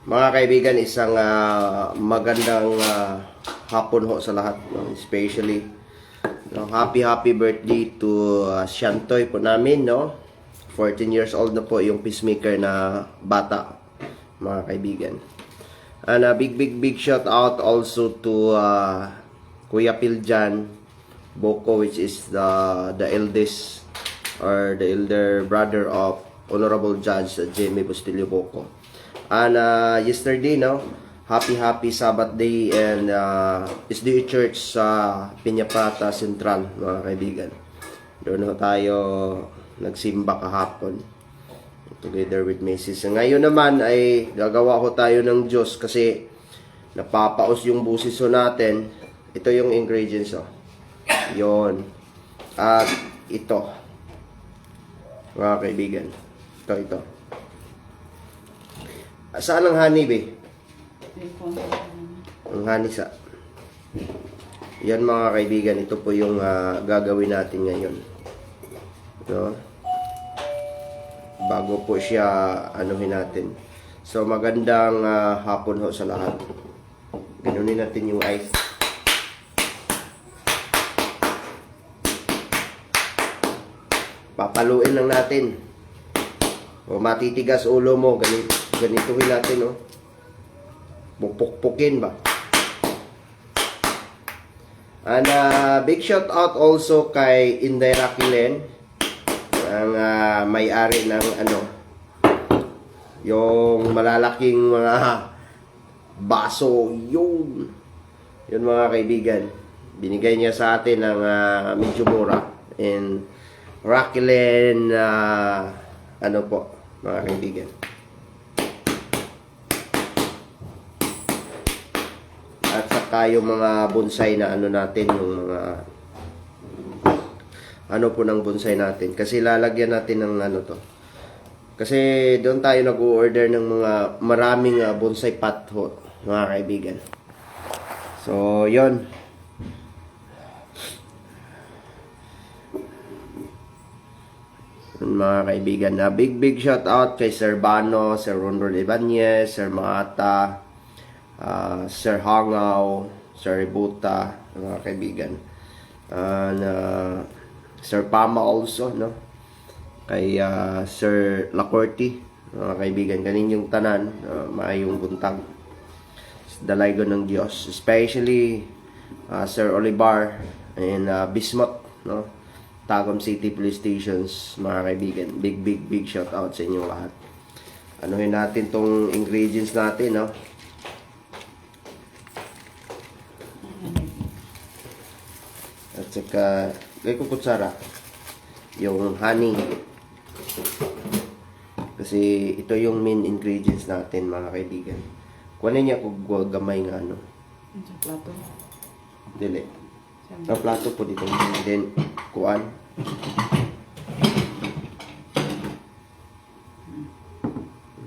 Mga kaibigan, isang magandang hapon ho sa lahat, no? Especially no, happy birthday to Shantoy po namin, no? 14 years old na po yung peacemaker na bata, mga kaibigan. And a big shout out also to Kuya Piljan Boko, which is the eldest or the elder brother of Honorable Judge Jamie Bustilio Boko. And yesterday, no, happy Sabbath day and SDA Church sa Piñapata Central, mga kaibigan. Doon tayo nagsimba kahapon together with Mrs. Ngayon naman ay gagawa ko tayo ng Diyos kasi napapaos yung busis natin. Ito yung ingredients, oh. Yon. At ito, mga kaibigan. Ito. Saan ang honey, be? Ang honey sa... Yan, mga kaibigan. Ito po yung gagawin natin ngayon. No? Bago po siya anuhin natin. So, magandang hapon ho sa lahat. Ganunin natin yung ice. Papaluin lang natin. O matitigas ulo mo, ganituhin natin, no? Pupukpukin ba? And big shout out also kay Inday Raquilen, ang may-ari ng yung malalaking mga baso, yun mga kaibigan. Binigay niya sa atin ng medyo mura. And Raquilen, mga kaibigan. At saka yung mga bonsai na natin, yung mga ng bonsai natin. Kasi lalagyan natin ng to. Kasi doon tayo nag-order ng mga maraming bonsai pot ho, mga kaibigan. So, yon. Mga kaibigan, big shout out kay Sir Bano, Sir Rondon Ibanez, Sir Mata, Sir Hangaw, Sir Ributa, mga kaibigan. And Sir Pama also, no? Kay Sir Lacorti, mga kaibigan. Kanin yung tanan, maayong buntag. Dalaygo ng Diyos. Especially Sir Olivar and Bismuth, no? Tagum City Police Stations, mga kaibigan. Big shout out sa inyong lahat. Anuhin natin tong ingredients natin, no? At saka, gay ko kutsara, yung honey. Kasi ito yung main ingredients natin, mga kaibigan. Kunin niya kung gamay nga, no? Sa plato. Dili. Ang plato po dito. Then, kuan.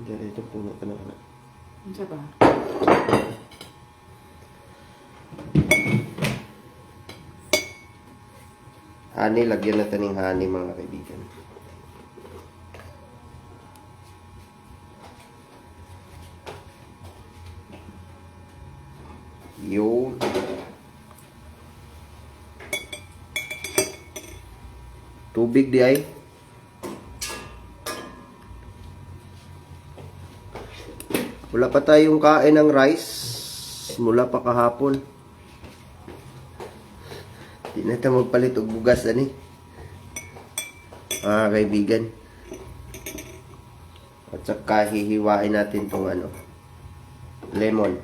Dili, ito puno ka na. Ano ba? Honey, lagyan natin ng honey, mga kaibigan. Yun. Tubig di ay. Wala pa tayong kain ng rice. Mula pa kahapon. Di na tayo magpalit og bugas ani. Kaibigan. At saka hihiwain natin tong lemon.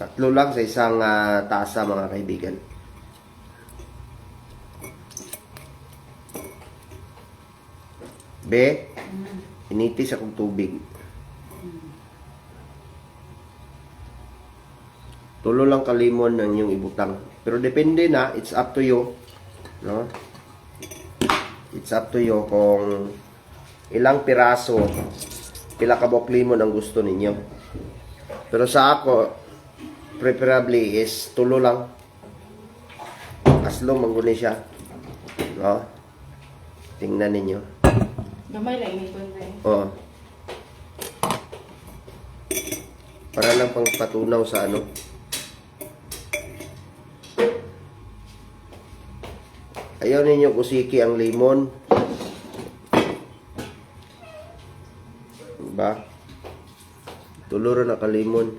3 lang sa isang tasa, mga kaibigan. Be, initis akong tubig. 3 lang ka lemon ang yung ibutang. Pero depende na, it's up to you, no? It's up to you kung ilang piraso, pila ka buok lemon ang gusto ninyo. Pero sa ako, preferably is 3 lang. Aslo mangguni siya, no? Tingnan ninyo. Gamay lang ini ko rin. Oh. Para lang pang patunaw sa ano. Ayaw ninyo kusiki ang lemon. Diba? Tuluro na ka lemon.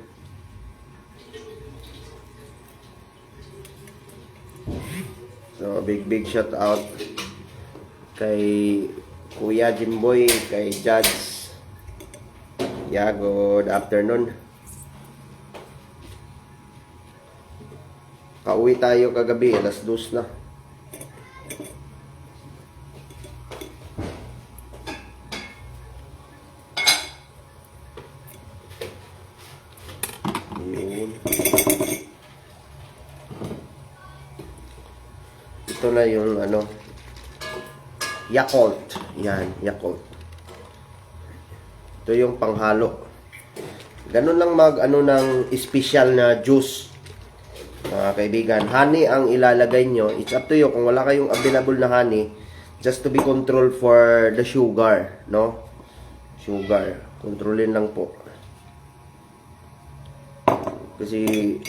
So, big shout out kay Kuya Jimboy, kay Judge. Yeah, good afternoon. Kauwi tayo kagabi, alas 2 na. Yun. Ito na yung ano, Yakult. Yan, Yakult. Ito yung panghalo. Ganun lang mag ano ng special na juice. Mga kaibigan, honey ang ilalagay nyo. It's up to you. Kung wala kayong available na honey, just to be controlled for the sugar, no? Sugar. Kontrolin lang po. Kasi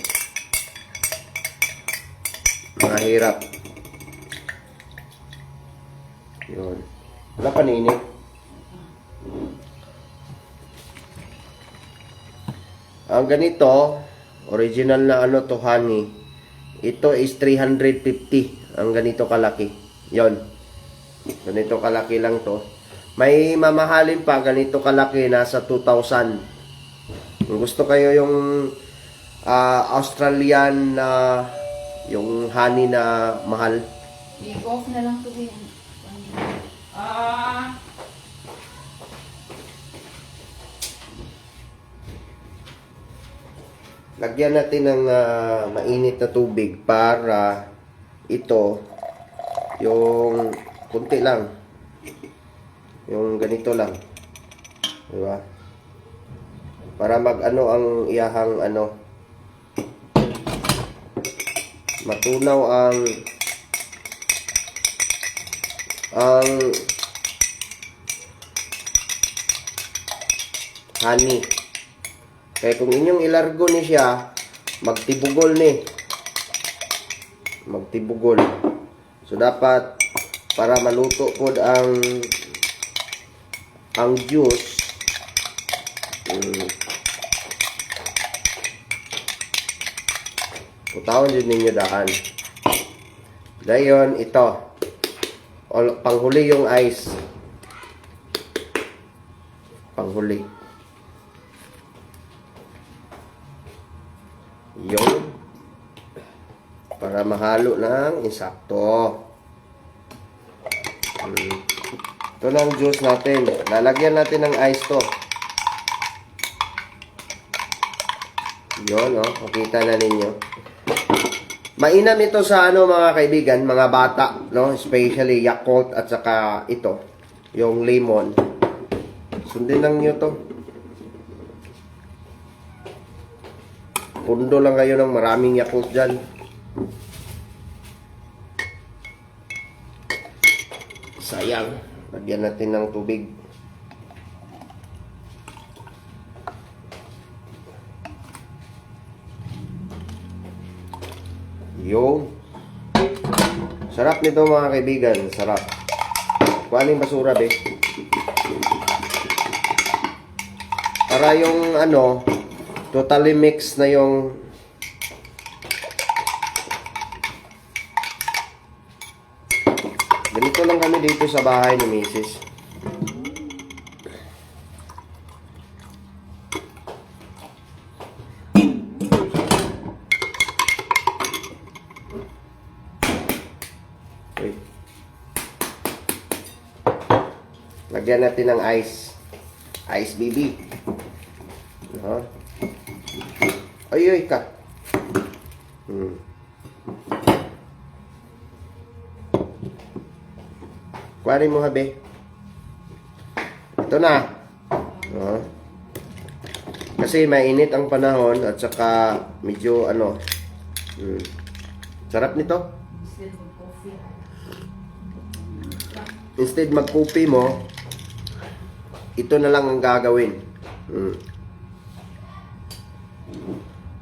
mahirap. Yun. Wala pa ninit. Ang ganito, original na ano to, honey. Ito is 350. Ang ganito kalaki. Yon. Ganito kalaki lang to. May mamahalin pa, ganito kalaki, nasa 2,000. Kung gusto kayo yung Australian na yung honey na mahal. I-off na lang to yan. Lagyan natin ng mainit na tubig para ito yung kunti lang. Yung ganito lang. Diba? Para mag-ano ang iyahang ano, matunaw ang honey. Kaya kung inyong ilargo ni siya, magtibugol ni. Magtibugol. So dapat para maluto pod ang juice. Putawon din ninyo daan. Dayon ito. Panghuli yung ice. Panghuli. Yun. Para mahalo ng insakto. Ito na ang juice natin. Lalagyan natin ng ice to. Yun, oh. Makita na ninyo. Mainam ito sa ano mga kaibigan, mga bata, no? Especially Yakult at saka ito, yung lemon. Sundin lang nyo to. Pundo lang kayo ng maraming Yakult dyan. Sayang. Lagyan natin ng tubig. Yung sarap nito mga kaibigan. Sarap. Kuhaning basura, be. Para yung ano, totally mix na yung ganito lang kami dito sa bahay ni Mrs. Wait. Lagyan natin ng ice. Ice baby. Ay, ka. Kuwari mo, habe. Ito na. Kasi mainit ang panahon at saka medyo ano. Sarap nito. Instead mag-coffee mo, ito na lang ang gagawin.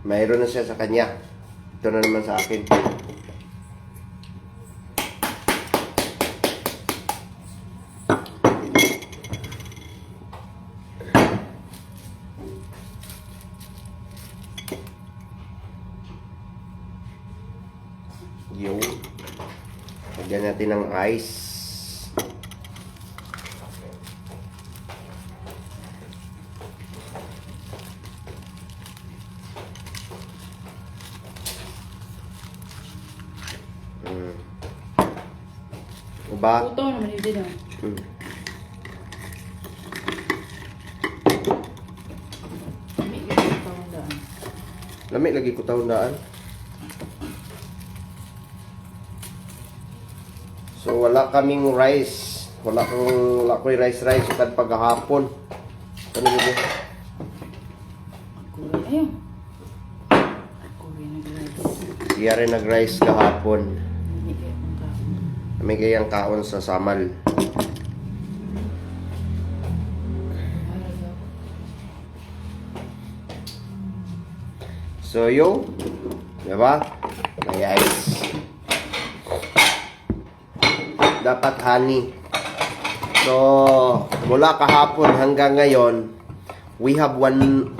Mayroon na siya sa kanya. Ito na naman sa akin. Yung lagyan natin ng ice. Diba? Puto naman yun din. Lami lagi ko taon-daan. So wala kaming rice. Wala ko rice kad paghapon. Ano yun? Ayun. Nag-rice. Iya rin nag-rice kahapon. Hindi kayo pang kaon. May kayang kaon sa samal. So yo, diba? May ice. Dapat honey. So, mula kahapon hanggang ngayon, we have one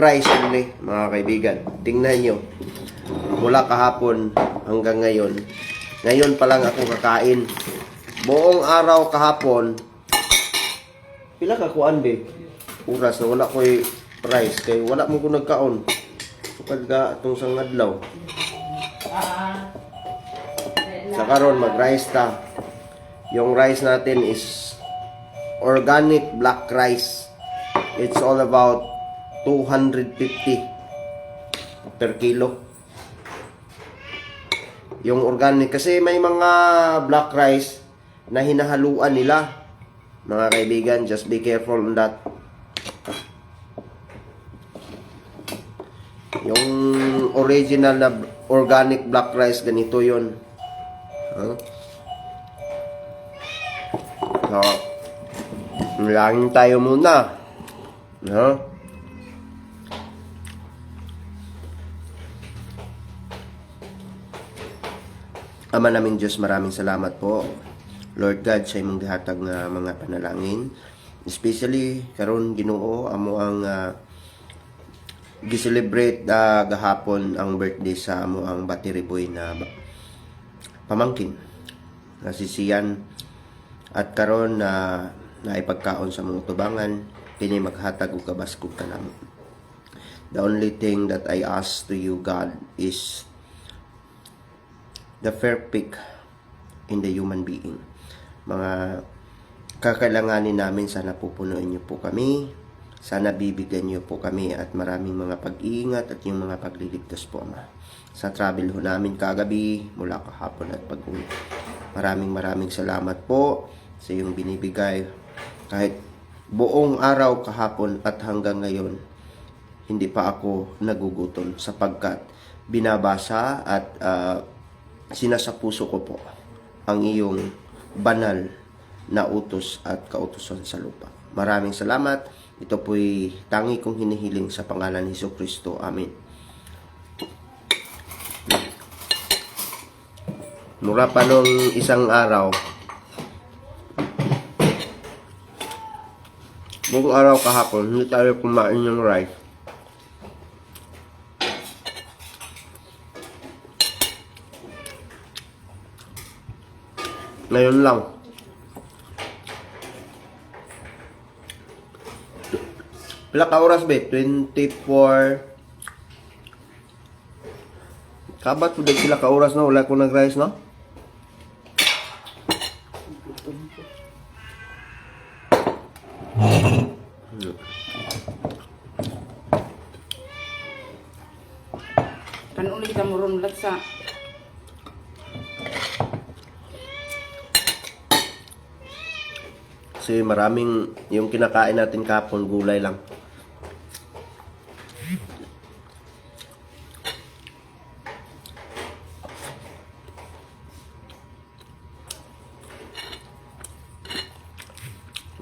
rice only, mga kaibigan. Tingnan nyo. Mula kahapon hanggang ngayon. Ngayon pa lang ako kakain. Buong araw kahapon, pila ka kuan be? Oras na wala ko'y rice. Kaya wala mo ko nagkaon. Sukad ka itong sang adlaw. Sa karon mag-rice ta. Yung rice natin is organic black rice. It's all about 250 per kilo. Yung organic kasi may mga black rice na hinahaluan nila. Mga kaibigan, just be careful on that. Yung original na organic black rice, ganito yun. Huh? So, langin tayo muna. Huh? Ama naming Diyos, maraming salamat po. Lord God, sa imong gihatag nga mga panalangin. Especially, karon Ginoo, amo ang gi-celebrate gahapon ang birthday sa amo ang battery boy na pamangkin na si Sian, at karon na naipagkaon sa mga tubangan kini maghatag og kabaskog kanamo. The only thing that I ask to you, God, is the fair pick in the human being. Mga kakailanganin namin, sana pupunuin niyo po kami. Sana bibigyan niyo po kami at maraming mga pag-iingat at yung mga pagliligtas po, Ama. Sa travel ho namin kagabi, mula kahapon at pag-uwi. Maraming salamat po sa iyong binibigay. Kahit buong araw kahapon at hanggang ngayon, hindi pa ako nagugutom sapagkat binabasa at sinasapuso ko po ang iyong banal na utos at kautusan sa lupa. Maraming salamat. Ito po'y tangi kong hinihiling sa pangalan ni Jesucristo. Amen. Mura pa nung isang araw, buong araw kahapon, hindi tayo kumain ng rice. Ngayon lang. Pila ka oras ba? 24. Kabat po sila ka oras na wala ko nag-rice, no? Kan uli kita murun latsa. Kasi maraming yung kinakain natin kapon, gulay lang.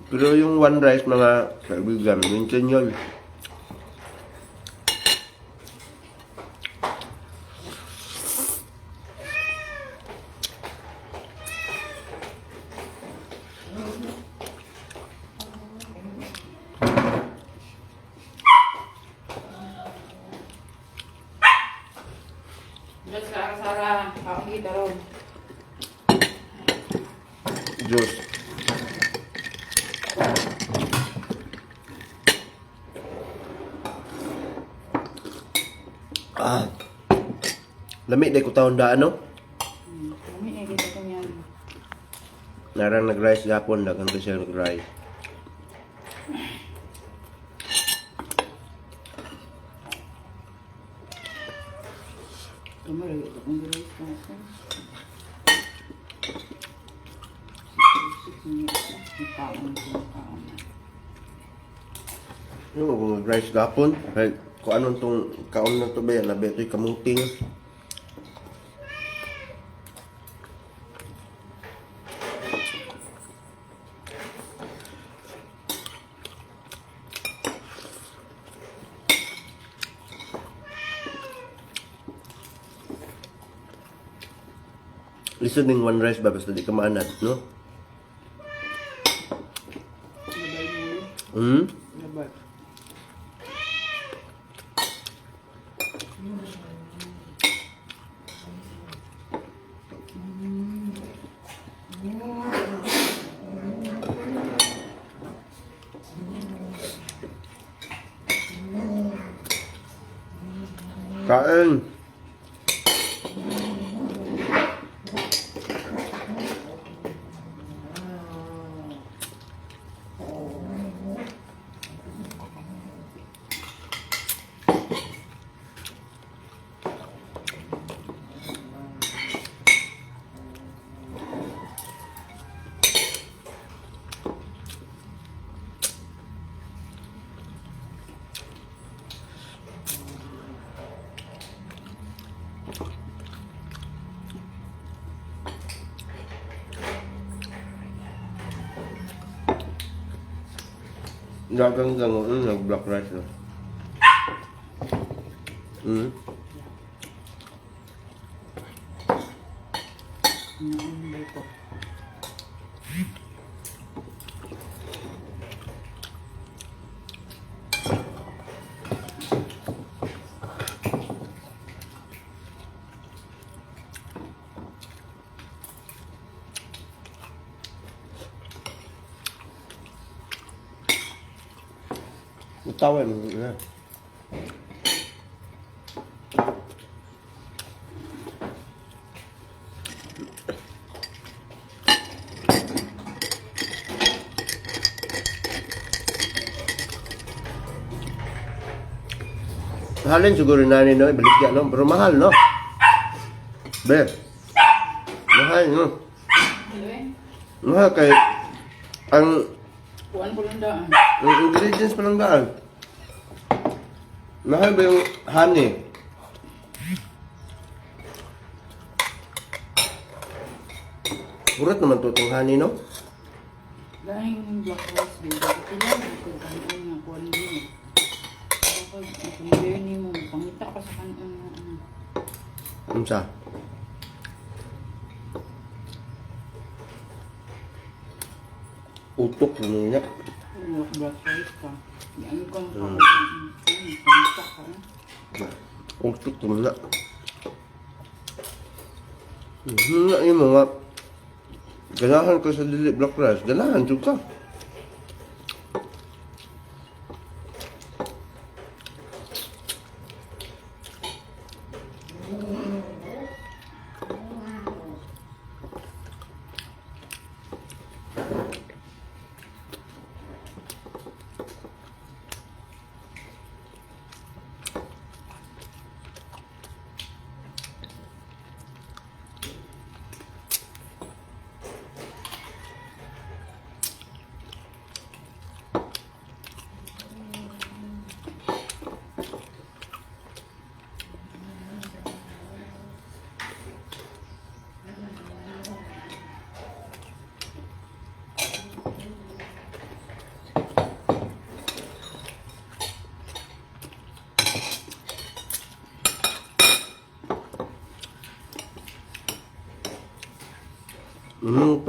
Pero yung one rice, mga kaibigan, minsan yun. Ah. Lamig day ko taon daan, no? Kami eh, dito ko yan. Narang nag-rice gapon, dagan ko siya nag-rice. Kami rin ito kung gano'n sa akin. 6 minutes na. May kaon ko yung kaon na. Yung kung nag-rice gapon, kahit kung anong tong kaon na to ba yan, labi ito'y kamuting. Lisod ng one rice ba, basta di ka maanat, no? Labay mo yun. Hmm? Labay. Kain! Dagang nag-black rice na. Hmm? Naambay ko. Tawa mo na. Halin siguro nani no, baligya no, pero mahal no. Be. Mahal no. Anyway, Mahal kay ang kuhaan ko lang daan. ingredients pa lang daan. Mahal ba yung honey? Urat naman to itong honey, no? Dahil yung black rice din, bakit kailangan ko kanon nga kuhaan din. Kapag ipinigay niyo mo, pangita ka sa kanon nga ano. Ano sa? Utok na niya. Black rice ka. Yan ko ang pangita ka. Utok na. Nga yung mga ganahan ko sa dili black rice. Ganahan juga.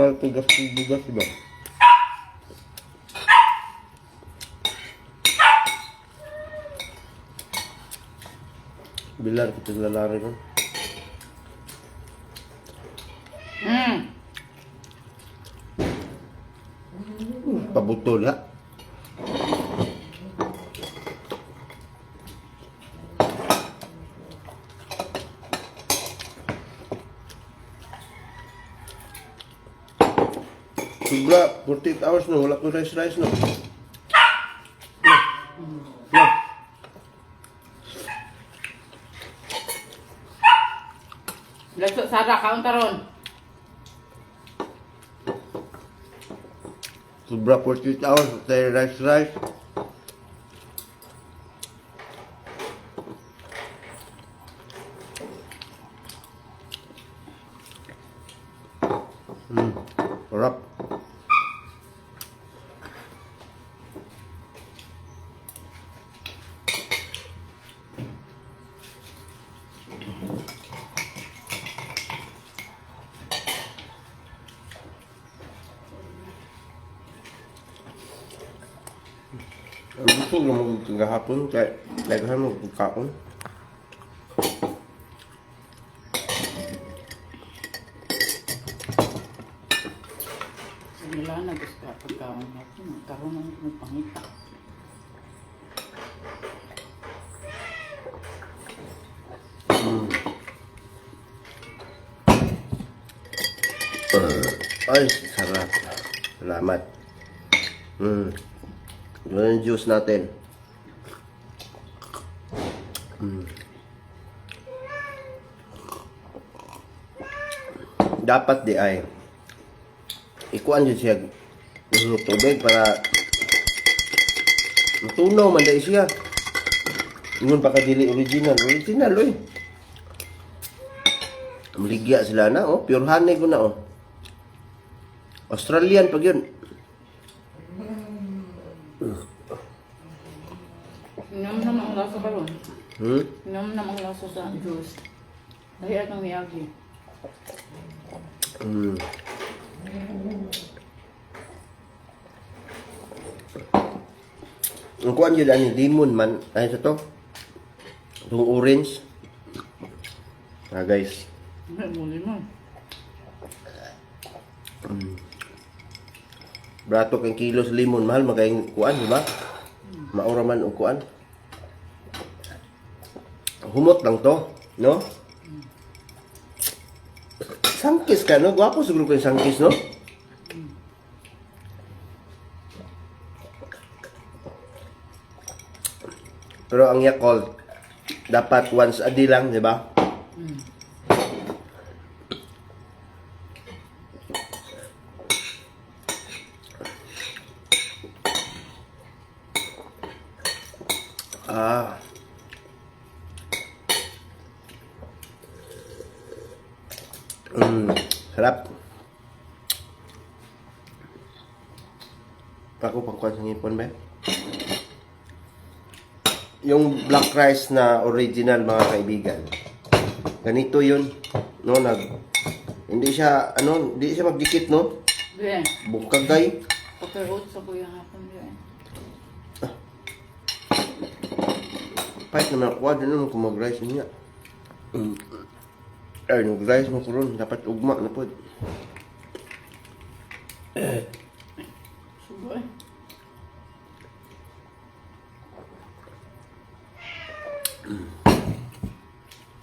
Parang tugas-tugas ba? Bilar kita lalari kan. Pabutol ha. Sobra, 48 hours no, wala ko rice no. No. Laso, Sara, kaon taron. Sobra 48 hours, tayo rice. Sarap. Gusto ko naman kagahapon, kaya naghan mo pagkaon. Wala na, gusto ka pagkaon natin. Karoon na magpangita. Ay, sarap. Salamat. Yun yung juice natin. Dapat di ay ikuan yun siya yung tubig para matunaw man dahil siya. Yun pa kadili original oy. Maligya sila na oh, pure honey ko na oh. Australian pag yun. Inom naman ang lasa karon. Hmm? Inom naman ang lasa sa juice. Dahil atong miyagi. Ang kuan yun ani lemon man ay sa to. Itong orange. Guys. Muli mo. Brato kang kilos lemon mahal magayong kuan di ba? Maura man og kuan. Humot lang to, no? Sangkis ka, no? Gwapo siguro ko yung sangkis, no? Pero ang Yakult, dapat once a day lang, di ba? Sarap. Ako pangkuhan sa ngipon ba? Yung black rice na original mga kaibigan. Ganito yun. No, hindi siya magdikit, no? Bien. Bukagay. Pagkaroon sa kuya hapon bien. Pahit naman ako. Ano naman kung mag-rice niya. Ay, nag-rice mo ko ron. Dapat ugma na po. Suboy.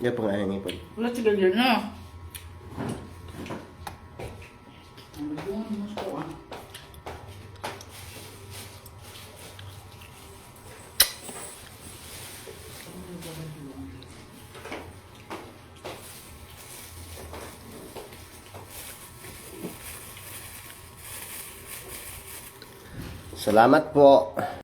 Yan pang ayaw ngipon. Wala sila dyan na. Ang bagong mas ko ah. Salamat po.